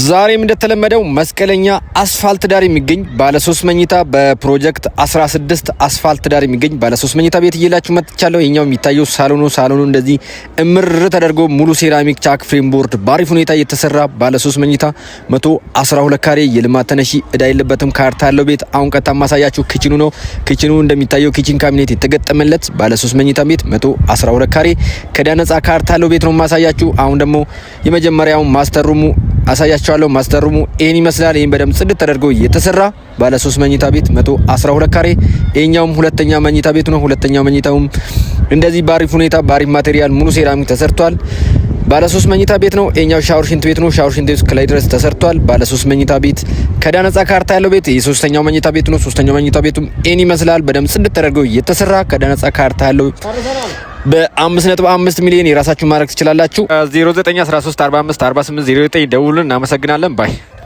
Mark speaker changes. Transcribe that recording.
Speaker 1: ዛሬም እንደተለመደው መስቀለኛ አስፋልት ዳር የሚገኝ ባለ 3 መኝታ በፕሮጀክት 16 አስፋልት ዳር የሚገኝ ባለ 3 መኝታ ቤት እየላችሁ መጥቻለሁ። የኛው የሚታየው ሳሎኑ እንደዚህ እምር ተደርጎ ሙሉ ሴራሚክ ቻክ ፍሬም ቦርድ ባሪፍ ሁኔታ የተሰራ ባለ 3 መኝታ 112 ካሬ የልማት ተነሺ እዳ የለበትም ካርታ ያለው ቤት። አሁን ቀጥታ ማሳያችሁ ኪችኑ ነው። ኪችኑ እንደሚታየው ኪችን ካቢኔት የተገጠመለት ባለ 3 መኝታ ቤት 112 ካሬ ከዕዳ ነጻ ካርታ ያለው ቤት ነው ማሳያችሁ። አሁን ደግሞ የመጀመሪያው ማስተር ሩሙ አሳያችኋለሁ። ማስተር ሩሙ ይሄን ይመስላል። ይሄን በደንብ ጽድት ተደርጎ የተሰራ ባለ 3 መኝታ ቤት 112 ካሬ። ይሄኛውም ሁለተኛ መኝታ ቤት ነው። ሁለተኛው መኝታውም እንደዚህ ባሪፍ ሁኔታ ባሪፍ ማቴሪያል ሙሉ ሴራሚክ ተሰርቷል። ባለ 3 መኝታ ቤት ነው። ይሄኛው ሻወር ሽንት ቤት ነው። ሻወር ሽንት ቤት ከላይ ድረስ ተሰርቷል። ባለ 3 መኝታ ቤት ከዕዳ ነጻ ካርታ ያለው ቤት የሶስተኛው መኝታ ቤት ነው። ሶስተኛው መኝታ ቤቱም ይሄን ይመስላል። በደንብ ጽድት ተደርጎ የተሰራ ከዕዳ ነጻ ካርታ ያለው በ5.5 ሚሊዮን የራሳችሁ ማድረግ ትችላላችሁ። 0913454809 ደውሉን። እናመሰግናለን ባይ